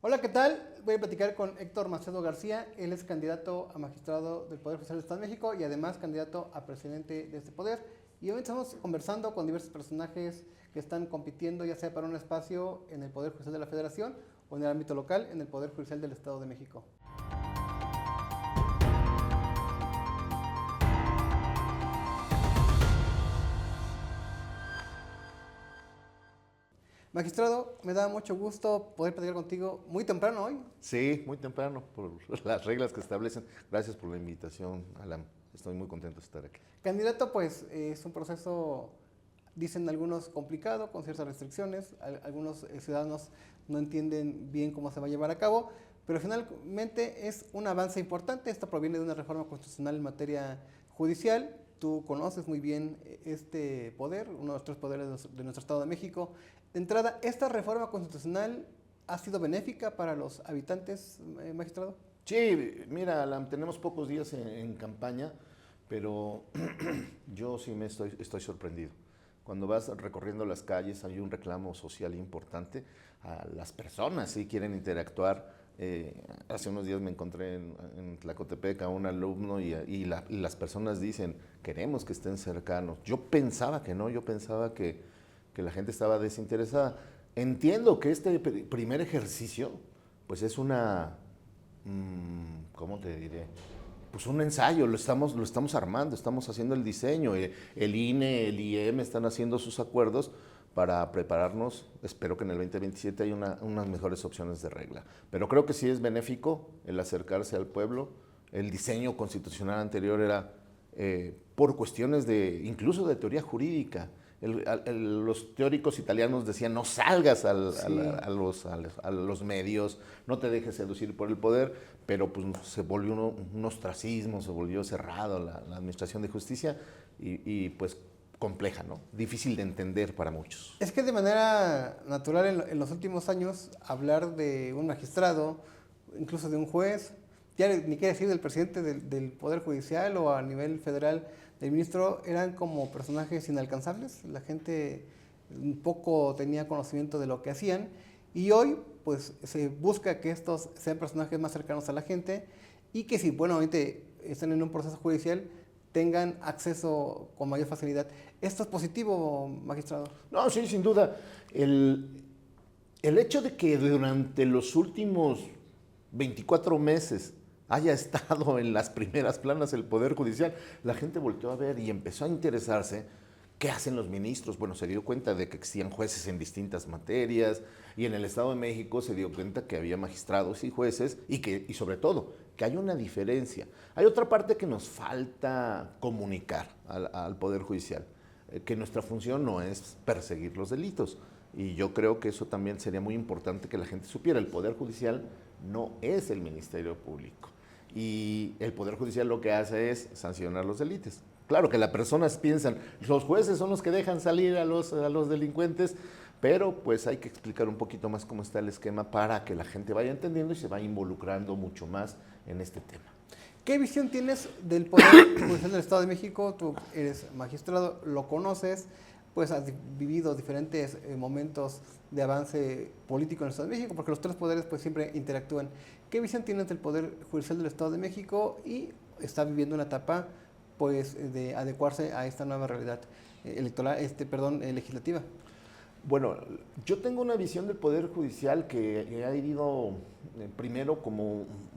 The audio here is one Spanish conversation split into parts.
Hola, ¿qué tal? Voy a platicar con Héctor Macedo García. Él es candidato a magistrado del Poder Judicial del Estado de México y además candidato a presidente de este poder. Y hoy estamos conversando con diversos personajes que están compitiendo, ya sea para un espacio en el Poder Judicial de la Federación o en el ámbito local en el Poder Judicial del Estado de México. Magistrado, me da mucho gusto poder platicar contigo muy temprano hoy. Sí, muy temprano por las reglas que establecen. Gracias por la invitación, Alan. Estoy muy contento de estar aquí. Candidato, pues es un proceso, dicen algunos, complicado, con ciertas restricciones. Algunos ciudadanos no entienden bien cómo se va a llevar a cabo, pero finalmente es un avance importante. Esto proviene de una reforma constitucional en materia judicial. Tú conoces muy bien este poder, uno de los tres poderes de nuestro Estado de México. De entrada, ¿esta reforma constitucional ha sido benéfica para los habitantes, magistrado? Sí, mira, Alan, tenemos pocos días en campaña, pero yo sí estoy sorprendido. Cuando vas recorriendo las calles hay un reclamo social importante. A las personas sí quieren interactuar. Hace unos días me encontré en Tlacotepec a un alumno y las personas dicen, queremos que estén cercanos. Yo pensaba que no, yo pensaba que la gente estaba desinteresada. Entiendo que este primer ejercicio, pues es ¿cómo te diré? Pues un ensayo, lo estamos armando, estamos haciendo el diseño. El INE, el IEM están haciendo sus acuerdos para prepararnos. Espero que en el 2027 haya unas mejores opciones de regla. Pero creo que sí es benéfico el acercarse al pueblo. El diseño constitucional anterior era por cuestiones incluso de teoría jurídica. Los teóricos italianos decían no salgas Sí. a los medios, no te dejes seducir por el poder, pero pues se volvió un ostracismo, se volvió cerrado la administración de justicia pues compleja, ¿no? Difícil de entender para muchos. Es que de manera natural en los últimos años hablar de un magistrado, incluso de un juez, ya ni qué decir del presidente del Poder Judicial o a nivel federal del ministro, eran como personajes inalcanzables. La gente poco tenía conocimiento de lo que hacían y hoy pues se busca que estos sean personajes más cercanos a la gente y que si, bueno, obviamente están en un proceso judicial, tengan acceso con mayor facilidad. ¿Esto es positivo, magistrado? No, sí, sin duda. El hecho de que durante los últimos 24 meses haya estado en las primeras planas el Poder Judicial, la gente volteó a ver y empezó a interesarse qué hacen los ministros. Bueno, se dio cuenta de que existían jueces en distintas materias y en el Estado de México se dio cuenta que había magistrados y jueces y sobre todo que hay una diferencia. Hay otra parte que nos falta comunicar al Poder Judicial, que nuestra función no es perseguir los delitos. Y yo creo que eso también sería muy importante que la gente supiera. El Poder Judicial no es el Ministerio Público. Y el Poder Judicial lo que hace es sancionar los delitos. Claro que las personas piensan, los jueces son los que dejan salir a los delincuentes, pero pues hay que explicar un poquito más cómo está el esquema para que la gente vaya entendiendo y se vaya involucrando mucho más en este tema. ¿Qué visión tienes del Poder Judicial del Estado de México? Tú eres magistrado, lo conoces, pues has vivido diferentes momentos de avance político en el Estado de México, porque los tres poderes pues siempre interactúan. ¿Qué visión tienes del Poder Judicial del Estado de México y está viviendo una etapa pues de adecuarse a esta nueva realidad electoral, legislativa? Bueno, yo tengo una visión del Poder Judicial que ha ido primero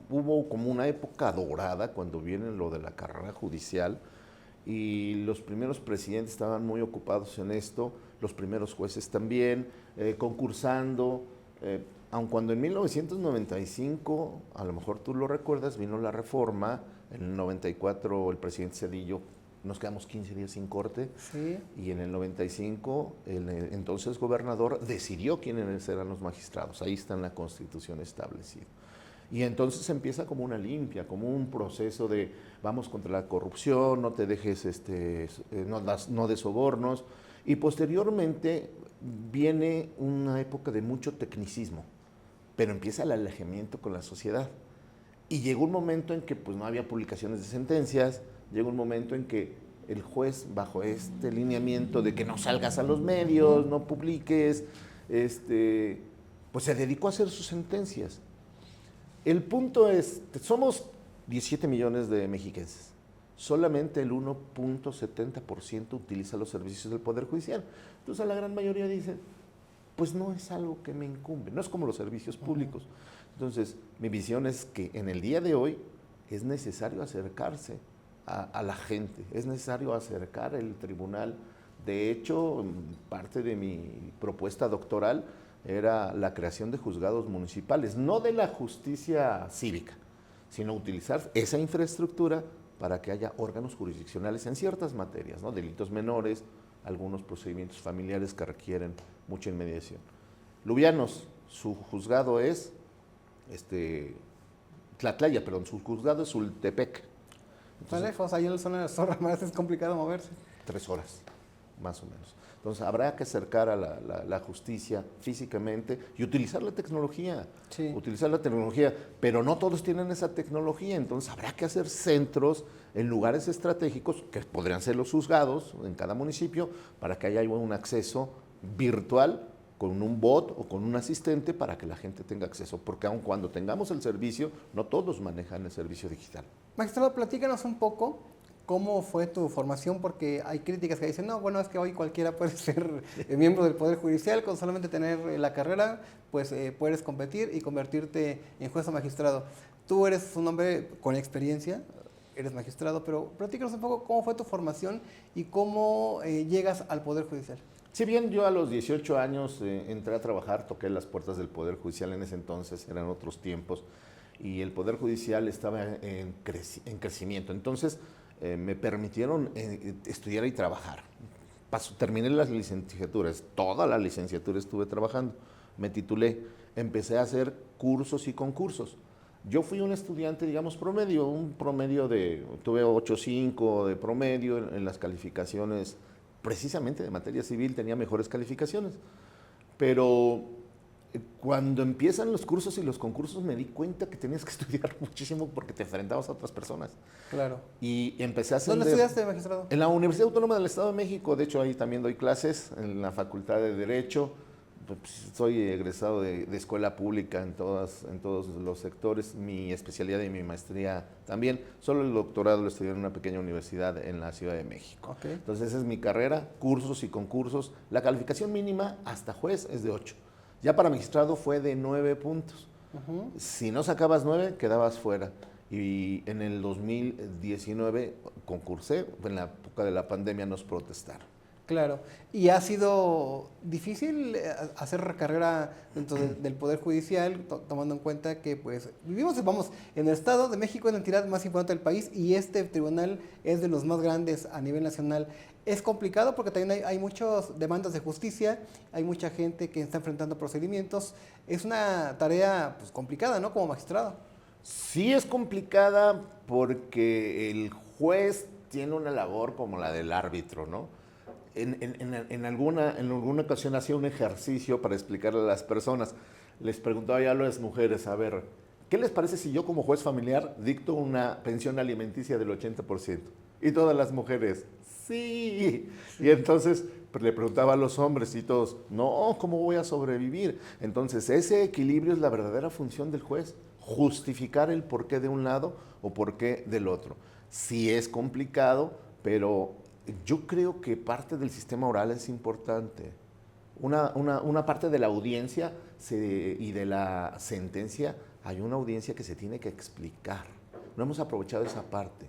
hubo como una época dorada cuando viene lo de la carrera judicial y los primeros presidentes estaban muy ocupados en esto, los primeros jueces también, concursando, aun cuando en 1995, a lo mejor tú lo recuerdas, vino la reforma, en el 94 el presidente Zedillo, nos quedamos 15 días sin corte, Sí. y en el 95 el entonces gobernador decidió quiénes eran los magistrados, ahí está en la Constitución establecido. Y entonces empieza como una limpia, como un proceso de vamos contra la corrupción, no te dejes, no des sobornos. Y posteriormente viene una época de mucho tecnicismo, pero empieza el alejamiento con la sociedad. Y llegó un momento en que pues, no había publicaciones de sentencias, llegó un momento en que el juez, bajo este lineamiento de que no salgas a los medios, no publiques, pues se dedicó a hacer sus sentencias. El punto es, somos 17 millones de mexiquenses. Solamente el 1.70% utiliza los servicios del Poder Judicial. Entonces la gran mayoría dice, pues no es algo que me incumbe, no es como los servicios públicos. Entonces mi visión es que en el día de hoy es necesario acercarse a la gente, es necesario acercar el tribunal. De hecho, parte de mi propuesta doctoral era la creación de juzgados municipales, no de la justicia cívica, sino utilizar esa infraestructura para que haya órganos jurisdiccionales en ciertas materias, ¿no? Delitos menores, algunos procedimientos familiares que requieren mucha inmediación. Lubianos, su juzgado es Tlatlaya, perdón, su juzgado es Sultepec. Está lejos, ahí en la zona de Zorra más es complicado moverse. 3 horas, más o menos. Entonces habrá que acercar a la justicia físicamente y utilizar la tecnología. Sí. Utilizar la tecnología, pero no todos tienen esa tecnología, entonces habrá que hacer centros en lugares estratégicos, que podrían ser los juzgados en cada municipio, para que haya un acceso virtual con un bot o con un asistente para que la gente tenga acceso, porque aun cuando tengamos el servicio, no todos manejan el servicio digital. Magistrado, platícanos un poco cómo fue tu formación, porque hay críticas que dicen, no, bueno, es que hoy cualquiera puede ser miembro del Poder Judicial, con solamente tener la carrera, pues puedes competir y convertirte en juez o magistrado. Tú eres un hombre con experiencia, eres magistrado, pero platícanos un poco cómo fue tu formación y cómo llegas al Poder Judicial. Si bien yo a los 18 años entré a trabajar, toqué las puertas del Poder Judicial en ese entonces, eran otros tiempos, y el Poder Judicial estaba en crecimiento. Entonces me permitieron estudiar y trabajar. Terminé las licenciaturas, toda la licenciatura estuve trabajando, me titulé, empecé a hacer cursos y concursos. Yo fui un estudiante, digamos, tuve 8.5 de promedio en las calificaciones, precisamente de materia civil tenía mejores calificaciones, pero cuando empiezan los cursos y los concursos me di cuenta que tenías que estudiar muchísimo porque te enfrentabas a otras personas. Claro. Y empecé a hacer... ¿Dónde estudiaste, magistrado? En la Universidad Autónoma del Estado de México, de hecho ahí también doy clases, en la Facultad de Derecho. Soy egresado de escuela pública en todos los sectores, mi especialidad y mi maestría también. Solo el doctorado lo estudié en una pequeña universidad en la Ciudad de México. Okay. Entonces esa es mi carrera, cursos y concursos. La calificación mínima hasta juez es de 8. Ya para magistrado fue de 9 puntos. Si no sacabas 9, quedabas fuera. Y en el 2019 concursé, en la época de la pandemia nos protestaron. Claro. ¿Y ha sido difícil hacer carrera dentro del Poder Judicial, tomando en cuenta que pues vivimos, vamos, en el Estado de México es la entidad más importante del país y este tribunal es de los más grandes a nivel nacional? Es complicado porque también hay muchas demandas de justicia, hay mucha gente que está enfrentando procedimientos. Es una tarea pues complicada, ¿no? Como magistrado. Sí es complicada porque el juez tiene una labor como la del árbitro, ¿no? En alguna ocasión hacía un ejercicio para explicarle a las personas. Les preguntaba ya a las mujeres, a ver, ¿qué les parece si yo como juez familiar dicto una pensión alimenticia del 80%? Y todas las mujeres, sí. Y entonces le preguntaba a los hombres y todos, no, ¿cómo voy a sobrevivir? Entonces ese equilibrio es la verdadera función del juez, justificar el porqué de un lado o porqué del otro. Sí es complicado, pero yo creo que parte del sistema oral es importante. Una parte de la audiencia y de la sentencia, hay una audiencia que se tiene que explicar. No hemos aprovechado esa parte,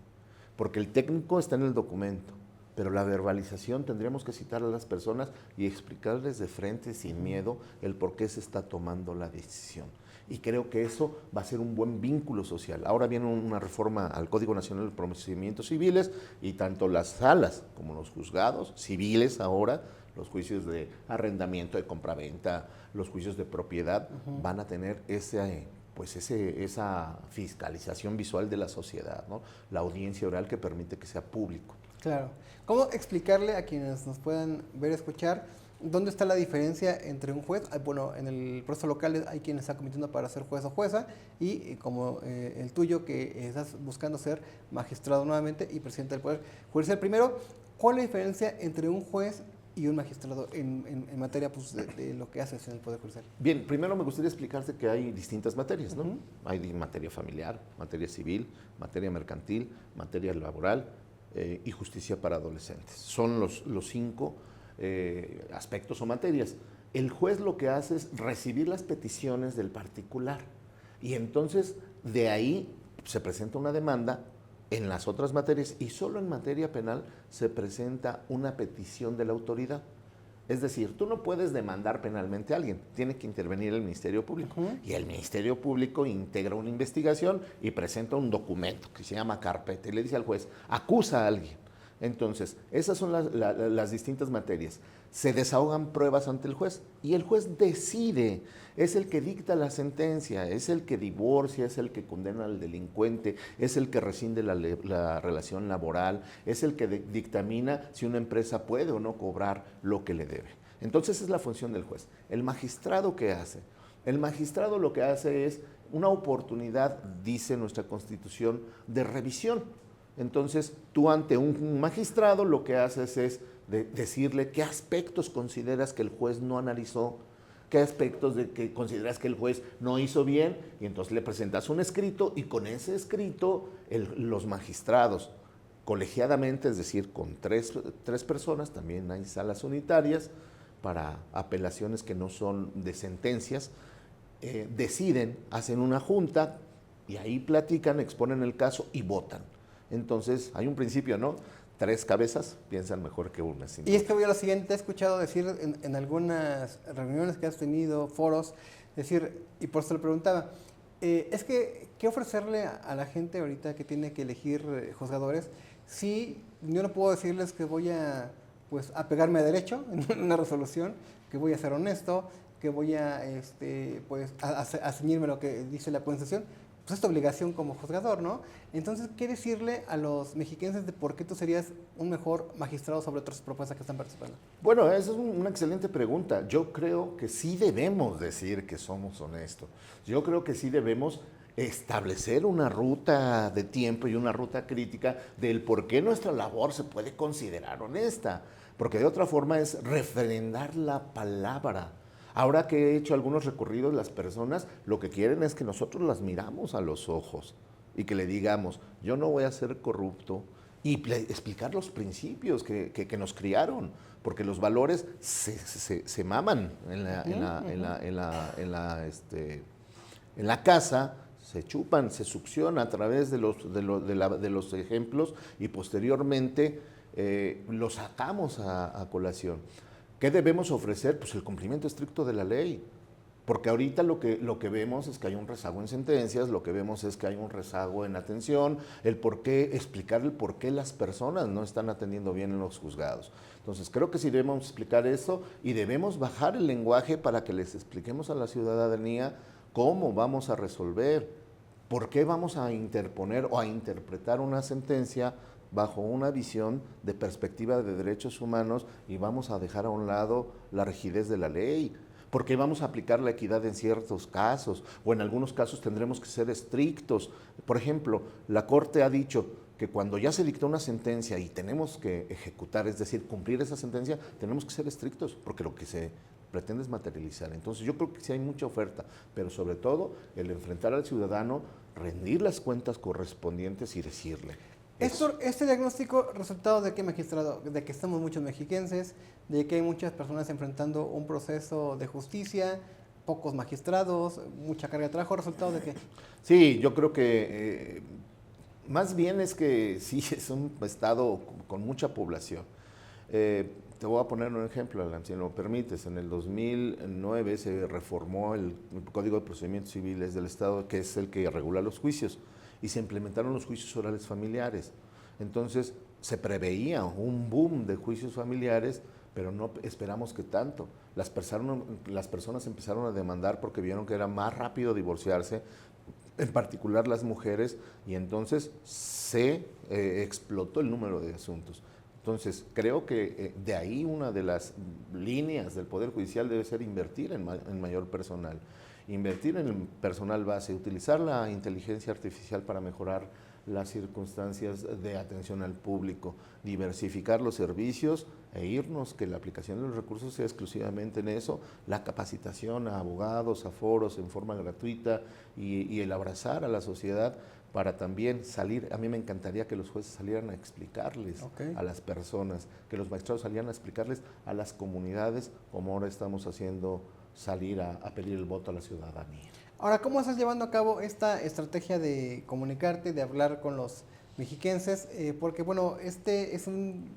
porque el técnico está en el documento, pero la verbalización tendríamos que citar a las personas y explicarles de frente, sin miedo, el por qué se está tomando la decisión. Y creo que eso va a ser un buen vínculo social. Ahora viene una reforma al Código Nacional de Procedimientos Civiles y tanto las salas como los juzgados civiles ahora, los juicios de arrendamiento, de compraventa, los juicios de propiedad, van a tener esa fiscalización visual de la sociedad, ¿no? La audiencia oral que permite que sea público. Claro. ¿Cómo explicarle a quienes nos puedan ver, escuchar, dónde está la diferencia entre un juez? Bueno, en el proceso local hay quien está compitiendo para ser juez o jueza y como el tuyo que estás buscando ser magistrado nuevamente y presidente del Poder Judicial. Primero, ¿cuál es la diferencia entre un juez y un magistrado en materia pues, de lo que haces en el Poder Judicial? Bien, primero me gustaría explicarte que hay distintas materias, ¿no? Ujú. Hay materia familiar, materia civil, materia mercantil, materia laboral y justicia para adolescentes. Son los 5 aspectos o materias. El juez lo que hace es recibir las peticiones del particular y entonces de ahí se presenta una demanda en las otras materias y solo en materia penal se presenta una petición de la autoridad. Es decir, tú no puedes demandar penalmente a alguien, tiene que intervenir el Ministerio Público. Ujú. Y el Ministerio Público integra una investigación y presenta un documento que se llama carpeta y le dice al juez, acusa a alguien. Entonces, esas son las distintas materias. Se desahogan pruebas ante el juez y el juez decide, es el que dicta la sentencia, es el que divorcia, es el que condena al delincuente, es el que rescinde la relación laboral, es el que dictamina si una empresa puede o no cobrar lo que le debe. Entonces, esa es la función del juez. ¿El magistrado qué hace? El magistrado lo que hace es una oportunidad, dice nuestra Constitución, de revisión. Entonces, tú ante un magistrado lo que haces es decirle qué aspectos consideras que el juez no analizó, qué aspectos de que consideras que el juez no hizo bien, y entonces le presentas un escrito y con ese escrito los magistrados, colegiadamente, es decir, con tres personas, también hay salas unitarias para apelaciones que no son de sentencias, deciden, hacen una junta y ahí platican, exponen el caso y votan. Entonces, hay un principio, ¿no? 3 cabezas piensan mejor que una. Y es que voy a lo siguiente, he escuchado decir en algunas reuniones que has tenido, foros, decir, y por eso le preguntaba, es que, ¿qué ofrecerle a la gente ahorita que tiene que elegir juzgadores si yo no puedo decirles que voy a, pues, a pegarme a derecho en una resolución, que voy a ser honesto, que voy a, pues, a ceñirme lo que dice la Constitución? Pues es tu obligación como juzgador, ¿no? Entonces, ¿qué decirle a los mexiquenses de por qué tú serías un mejor magistrado sobre otras propuestas que están participando? Bueno, esa es una excelente pregunta. Yo creo que sí debemos decir que somos honestos. Yo creo que sí debemos establecer una ruta de tiempo y una ruta crítica del por qué nuestra labor se puede considerar honesta. Porque de otra forma es refrendar la palabra. Ahora que he hecho algunos recorridos, las personas lo que quieren es que nosotros las miramos a los ojos y que le digamos, yo no voy a ser corrupto, y explicar los principios que nos criaron, porque los valores se maman en la casa, se chupan, se succiona a través de los ejemplos y posteriormente los sacamos a colación. ¿Qué debemos ofrecer? Pues el cumplimiento estricto de la ley. Porque ahorita lo que vemos es que hay un rezago en sentencias, lo que vemos es que hay un rezago en atención, explicar el por qué las personas no están atendiendo bien en los juzgados. Entonces creo que sí debemos explicar eso y debemos bajar el lenguaje para que les expliquemos a la ciudadanía cómo vamos a resolver, por qué vamos a interponer o a interpretar una sentencia bajo una visión de perspectiva de derechos humanos y vamos a dejar a un lado la rigidez de la ley. Porque vamos a aplicar la equidad en ciertos casos, o en algunos casos tendremos que ser estrictos. Por ejemplo, la Corte ha dicho que cuando ya se dictó una sentencia y tenemos que ejecutar, es decir, cumplir esa sentencia, tenemos que ser estrictos, porque lo que se pretende es materializar. Entonces yo creo que sí hay mucha oferta, pero sobre todo el enfrentar al ciudadano, rendir las cuentas correspondientes y decirle. ¿Este diagnóstico resultado de qué, magistrado? De que estamos muchos mexiquenses, de que hay muchas personas enfrentando un proceso de justicia, pocos magistrados, mucha carga de trabajo, ¿resultado de qué? Sí, yo creo que más bien es que sí es un estado con mucha población. Te voy a poner un ejemplo, Alan, si me lo permites. En el 2009 se reformó el Código de Procedimientos Civiles del Estado, que es el que regula los juicios, y se implementaron los juicios orales familiares. Entonces se preveía un boom de juicios familiares, pero no esperamos que tanto. Las personas empezaron a demandar porque vieron que era más rápido divorciarse, en particular las mujeres, y entonces se explotó el número de asuntos. Entonces, creo que de ahí una de las líneas del Poder Judicial debe ser invertir en mayor personal. Invertir en el personal base, utilizar la inteligencia artificial para mejorar las circunstancias de atención al público, diversificar los servicios e irnos, que la aplicación de los recursos sea exclusivamente en eso, la capacitación a abogados, a foros en forma gratuita y el abrazar a la sociedad para también salir. A mí me encantaría que los jueces salieran a explicarles a las personas, que los magistrados salieran a explicarles a las comunidades, como ahora estamos haciendo, salir a pedir el voto a la ciudadanía. Ahora, ¿cómo estás llevando a cabo esta estrategia de comunicarte, de hablar con los mexiquenses? Porque, bueno, este es un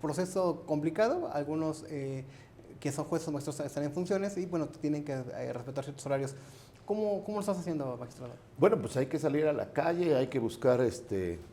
proceso complicado. Algunos que son jueces o magistrados están en funciones y, bueno, tienen que respetar ciertos horarios. ¿Cómo lo estás haciendo, magistrado? Bueno, pues hay que salir a la calle, hay que buscar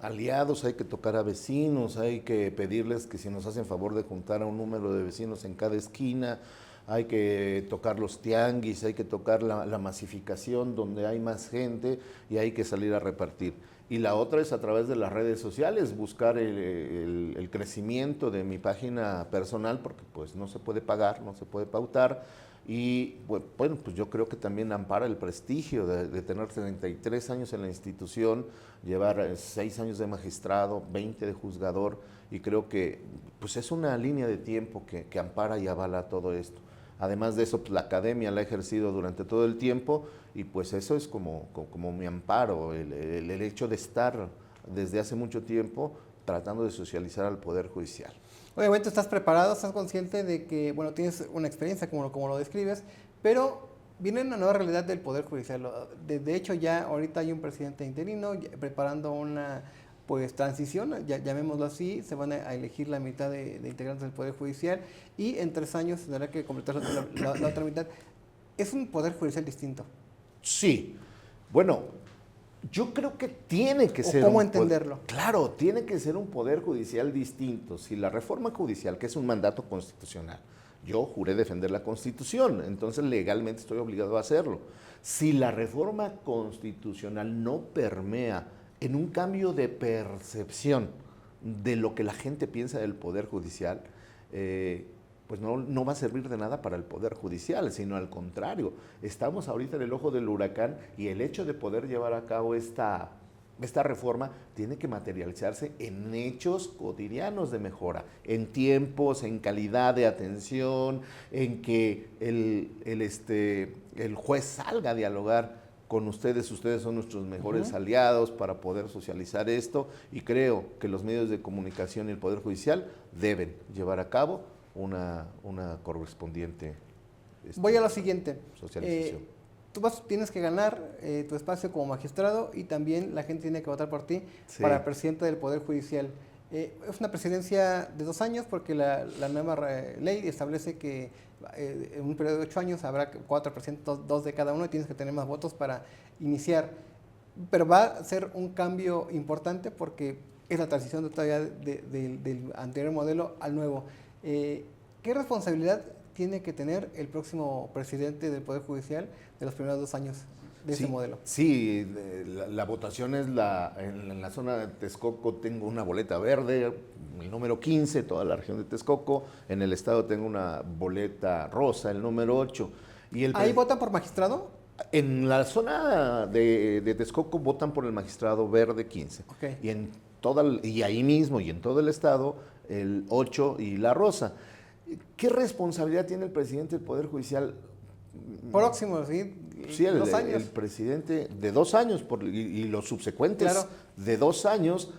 aliados, hay que tocar a vecinos, hay que pedirles que si nos hacen favor de juntar a un número de vecinos en cada esquina, hay que tocar los tianguis, hay que tocar la masificación donde hay más gente y hay que salir a repartir. Y la otra es a través de las redes sociales, buscar el crecimiento de mi página personal, porque pues no se puede pagar, no se puede pautar. Y bueno, pues yo creo que también ampara el prestigio de tener 33 años en la institución, llevar 6 años de magistrado, 20 de juzgador, y creo que pues es una línea de tiempo que ampara y avala todo esto. Además de eso, pues la academia la he ejercido durante todo el tiempo y pues eso es como mi amparo, el hecho de estar desde hace mucho tiempo tratando de socializar al Poder Judicial. Obviamente estás preparado, estás consciente de que, bueno, tienes una experiencia como lo describes, pero viene una nueva realidad del Poder Judicial. De hecho, ya ahorita hay un presidente interino preparando una pues transición, llamémoslo así, se van a elegir la mitad de integrantes del Poder Judicial y en 3 años tendrá que completar la otra mitad. Es un Poder Judicial distinto. Sí, bueno, yo creo que tiene que ser ¿Cómo entenderlo? Claro, tiene que ser un poder judicial distinto. Si la reforma judicial, que es un mandato constitucional, yo juré defender la Constitución, entonces legalmente estoy obligado a hacerlo. Si la reforma constitucional no permea en un cambio de percepción de lo que la gente piensa del poder judicial, pues no va a servir de nada para el Poder Judicial, sino al contrario. Estamos ahorita en el ojo del huracán y el hecho de poder llevar a cabo esta reforma tiene que materializarse en hechos cotidianos de mejora, en tiempos, en calidad de atención, en que el juez salga a dialogar con ustedes son nuestros mejores aliados para poder socializar esto y creo que los medios de comunicación y el Poder Judicial deben llevar a cabo una correspondiente Voy a lo siguiente. Socialización. Tú tienes que ganar tu espacio como magistrado y también la gente tiene que votar por ti para presidente del Poder Judicial. Es una presidencia de 2 años porque la nueva ley establece que en un periodo de 8 años habrá 4 presidentes, 2 de cada uno y tienes que tener más votos para iniciar. Pero va a ser un cambio importante porque es la transición todavía del anterior modelo al nuevo. ¿Qué responsabilidad tiene que tener el próximo presidente del Poder Judicial de los primeros 2 años de ese modelo? Sí, la votación es en la zona de Texcoco tengo una boleta verde, el número 15, toda la región de Texcoco. En el estado tengo una boleta rosa, el número 8. ¿Ahí votan por magistrado? En la zona de Texcoco votan por el magistrado verde 15. Okay. Y ahí mismo y en todo el estado el 8 y la rosa. ¿Qué responsabilidad tiene el presidente del Poder Judicial? Próximo, ¿sí? Sí, 2 años. El presidente de 2 años y los subsecuentes de 2 años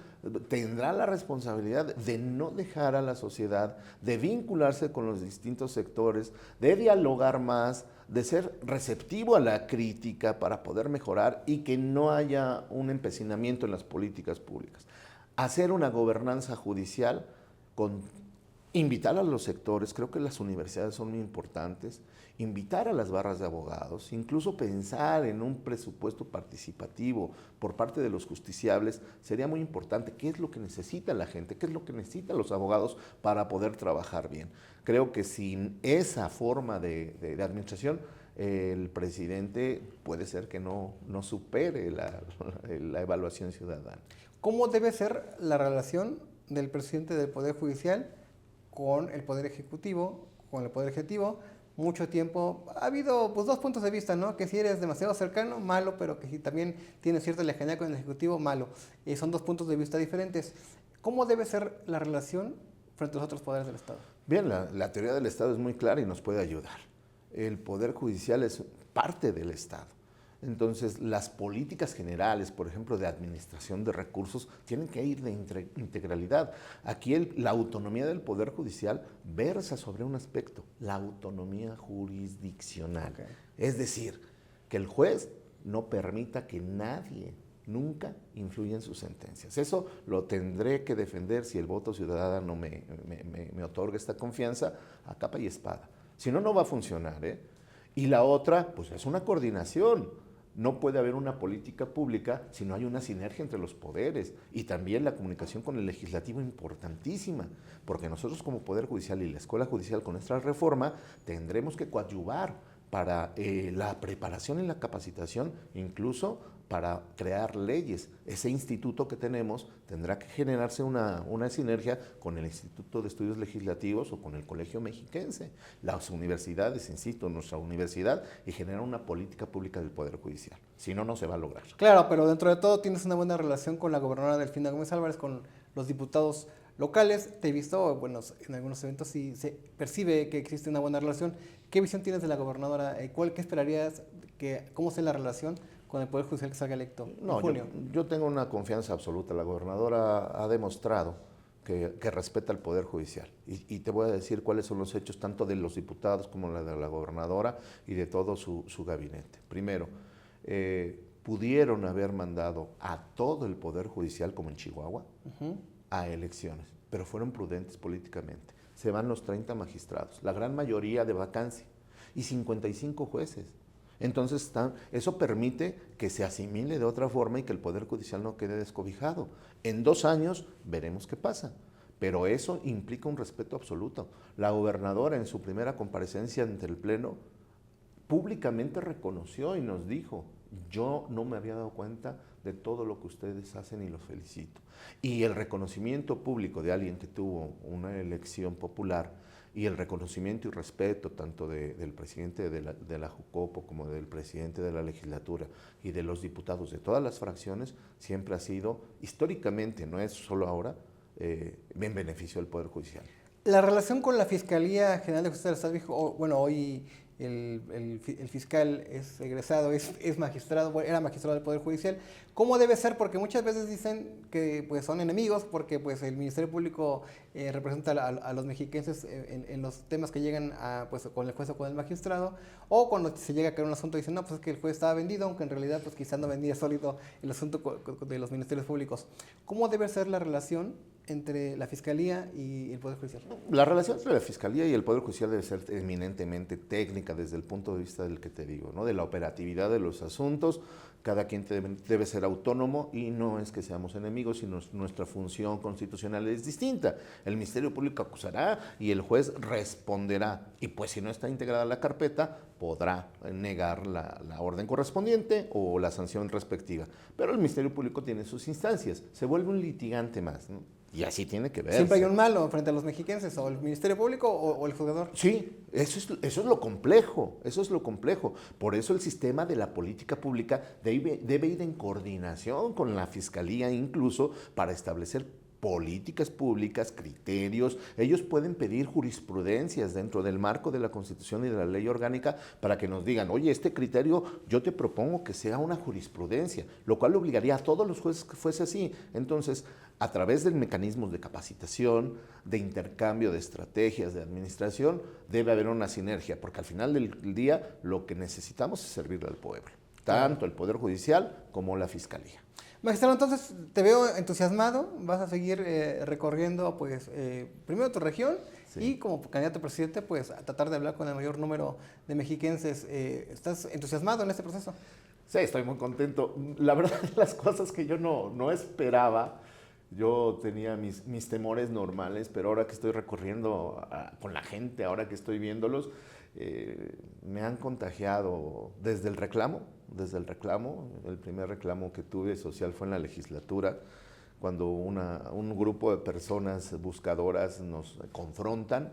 tendrá la responsabilidad de no dejar a la sociedad, de vincularse con los distintos sectores, de dialogar más, de ser receptivo a la crítica para poder mejorar y que no haya un empecinamiento en las políticas públicas. Hacer una gobernanza judicial invitar a los sectores, creo que las universidades son muy importantes, invitar a las barras de abogados, incluso pensar en un presupuesto participativo por parte de los justiciables, sería muy importante. ¿Qué es lo que necesita la gente? ¿Qué es lo que necesitan los abogados para poder trabajar bien? Creo que sin esa forma de administración, el presidente puede ser que no supere la evaluación ciudadana. ¿Cómo debe ser la relación del presidente del Poder Judicial con el Poder Ejecutivo, mucho tiempo, ha habido pues dos puntos de vista, ¿no? Que si eres demasiado cercano, malo, pero que si también tienes cierta lejanía con el Ejecutivo, malo. Son dos puntos de vista diferentes. ¿Cómo debe ser la relación frente a los otros poderes del Estado? Bien, la teoría del Estado es muy clara y nos puede ayudar. El Poder Judicial es parte del Estado. Entonces, las políticas generales, por ejemplo, de administración de recursos, tienen que ir de integralidad. Aquí la autonomía del Poder Judicial versa sobre un aspecto, la autonomía jurisdiccional. Okay. Es decir, que el juez no permita que nadie nunca influya en sus sentencias. Eso lo tendré que defender si el voto ciudadano me otorga esta confianza a capa y espada. Si no, no va a funcionar, ¿eh? Y la otra, pues es una coordinación. No puede haber una política pública si no hay una sinergia entre los poderes. Y también la comunicación con el legislativo importantísima, porque nosotros como Poder Judicial y la Escuela Judicial con nuestra reforma tendremos que coadyuvar para la preparación y la capacitación, incluso para crear leyes. Ese instituto que tenemos tendrá que generarse una sinergia con el Instituto de Estudios Legislativos o con el Colegio Mexiquense, las universidades, insisto, nuestra universidad, y generar una política pública del Poder Judicial. Si no, no se va a lograr. Claro, pero dentro de todo tienes una buena relación con la gobernadora Delfina Gómez Álvarez, con los diputados locales. Te he visto, bueno, en algunos eventos sí se percibe que existe una buena relación. ¿Qué visión tienes de la gobernadora? ¿Qué esperarías? ¿Cómo sea la relación con el Poder Judicial que salga electo en junio? Yo tengo una confianza absoluta. La gobernadora ha demostrado que respeta el Poder Judicial. Y te voy a decir cuáles son los hechos tanto de los diputados como de la gobernadora y de todo su gabinete. Primero, pudieron haber mandado a todo el Poder Judicial, como en Chihuahua, a elecciones, pero fueron prudentes políticamente. Se van los 30 magistrados, la gran mayoría de vacancia, y 55 jueces. Entonces, eso permite que se asimile de otra forma y que el Poder Judicial no quede descobijado. En 2 años veremos qué pasa, pero eso implica un respeto absoluto. La gobernadora en su primera comparecencia ante el Pleno públicamente reconoció y nos dijo: yo no me había dado cuenta de todo lo que ustedes hacen y los felicito. Y el reconocimiento público de alguien que tuvo una elección popular y el reconocimiento y respeto tanto del presidente de la Jucopo como del presidente de la legislatura y de los diputados de todas las fracciones siempre ha sido, históricamente, no es solo ahora, en beneficio del Poder Judicial. La relación con la Fiscalía General de Justicia del Estado, dijo, bueno, hoy el fiscal es egresado, es magistrado, era magistrado del Poder Judicial. ¿Cómo debe ser? Porque muchas veces dicen que pues, son enemigos porque pues, el Ministerio Público representa a los mexiquenses en los temas que llegan pues, con el juez o con el magistrado, o cuando se llega a caer un asunto dicen, no, pues es que el juez estaba vendido, aunque en realidad pues, quizás no vendía sólido el asunto de los ministerios públicos. ¿Cómo debe ser la relación entre la Fiscalía y el Poder Judicial? La relación entre la Fiscalía y el Poder Judicial debe ser eminentemente técnica desde el punto de vista del que te digo, ¿no? De la operatividad de los asuntos. Cada quien debe ser autónomo y no es que seamos enemigos, sino nuestra función constitucional es distinta. El Ministerio Público acusará y el juez responderá. Y pues si no está integrada la carpeta, podrá negar la orden correspondiente o la sanción respectiva. Pero el Ministerio Público tiene sus instancias, se vuelve un litigante más, ¿no? Y así tiene que ver. Siempre hay un malo frente a los mexiquenses, o el Ministerio Público o el juzgador. Sí, eso es lo complejo, eso es lo complejo. Por eso el sistema de la política pública debe ir en coordinación con la Fiscalía, incluso para establecer políticas públicas, criterios. Ellos pueden pedir jurisprudencias dentro del marco de la Constitución y de la ley orgánica para que nos digan, oye, este criterio yo te propongo que sea una jurisprudencia, lo cual obligaría a todos los jueces que fuese así. Entonces, a través de mecanismos de capacitación, de intercambio de estrategias de administración, debe haber una sinergia, porque al final del día lo que necesitamos es servirle al pueblo, tanto el Poder Judicial como la Fiscalía. Magistrado, entonces te veo entusiasmado, vas a seguir recorriendo pues primero tu región y como candidato a presidente pues a tratar de hablar con el mayor número de mexiquenses. ¿Estás entusiasmado en este proceso? Sí, estoy muy contento. La verdad, las cosas que yo no esperaba, yo tenía mis temores normales, pero ahora que estoy recorriendo con la gente, ahora que estoy viéndolos, me han contagiado desde el reclamo. El primer reclamo que tuve social fue en la legislatura, cuando un grupo de personas buscadoras nos confrontan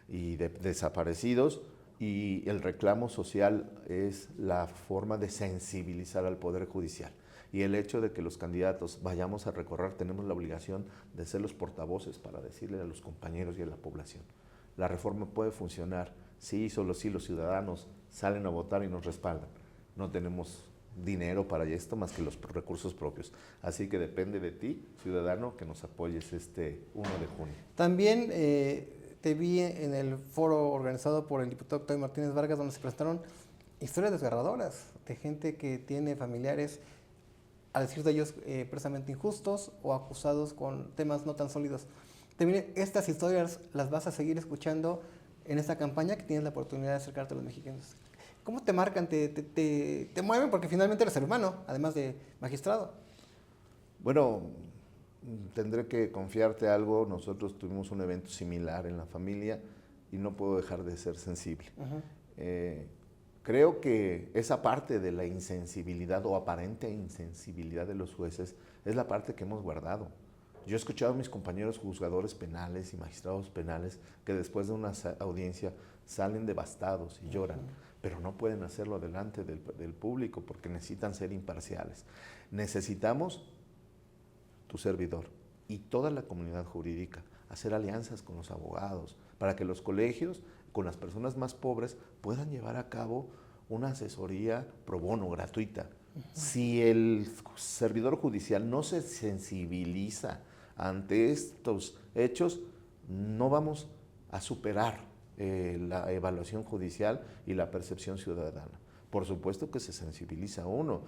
y de desaparecidos, Y el reclamo social es la forma de sensibilizar al Poder Judicial. Y el hecho de que los candidatos vayamos a recorrer, tenemos la obligación de ser los portavoces para decirle a los compañeros y a la población. La reforma puede funcionar, sí, solo si los ciudadanos salen a votar y nos respaldan. No tenemos dinero para esto más que los recursos propios. Así que depende de ti, ciudadano, que nos apoyes este 1 de junio. También te vi en el foro organizado por el diputado Octavio Martínez Vargas, donde se presentaron historias desgarradoras de gente que tiene familiares, a decir de ellos, precisamente injustos o acusados con temas no tan sólidos. También estas historias las vas a seguir escuchando en esta campaña que tienes la oportunidad de acercarte a los mexicanos. ¿Cómo te marcan, te mueven? Porque finalmente eres ser humano, además de magistrado. Bueno, tendré que confiarte algo. Nosotros tuvimos un evento similar en la familia y no puedo dejar de ser sensible. Creo que esa parte de la insensibilidad o aparente insensibilidad de los jueces es la parte que hemos guardado. Yo he escuchado a mis compañeros juzgadores penales y magistrados penales que después de una audiencia salen devastados y lloran, pero no pueden hacerlo delante del público porque necesitan ser imparciales. Necesitamos, tu servidor y toda la comunidad jurídica, hacer alianzas con los abogados para que los colegios, con las personas más pobres, puedan llevar a cabo una asesoría pro bono, gratuita. Si el servidor judicial no se sensibiliza ante estos hechos, no vamos a superar la evaluación judicial y la percepción ciudadana. Por supuesto que se sensibiliza uno,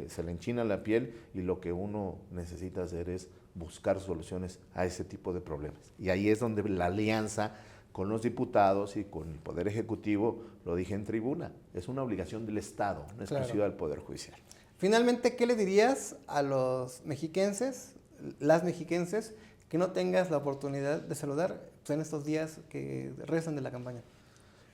se le enchina la piel y lo que uno necesita hacer es buscar soluciones a ese tipo de problemas. Y ahí es donde la alianza con los diputados y con el Poder Ejecutivo, lo dije en tribuna, es una obligación del Estado, no exclusiva del Poder Judicial. Finalmente, ¿qué le dirías a los mexiquenses, las mexiquenses, que no tengas la oportunidad de saludar en estos días que restan de la campaña?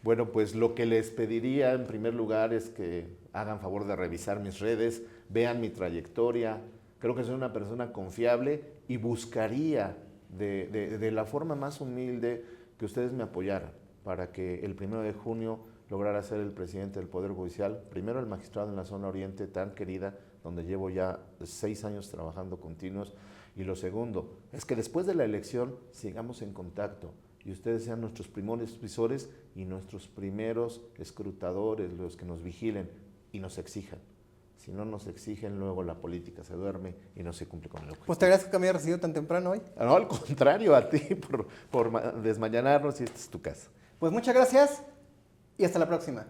Bueno, pues lo que les pediría en primer lugar es que hagan favor de revisar mis redes, vean mi trayectoria. Creo que soy una persona confiable y buscaría de la forma más humilde que ustedes me apoyaran para que el 1 de junio lograra ser el presidente del Poder Judicial, primero el magistrado en la zona oriente tan querida, donde llevo ya 6 años trabajando continuos, y lo segundo es que después de la elección sigamos en contacto y ustedes sean nuestros primeros visores y nuestros primeros escrutadores, los que nos vigilen y nos exijan. Si no nos exigen, luego la política se duerme y no se cumple con el objetivo. Pues te agradezco que me hayas recibido tan temprano hoy. No, al contrario, a ti por desmañanarnos y esta es tu casa. Pues muchas gracias y hasta la próxima.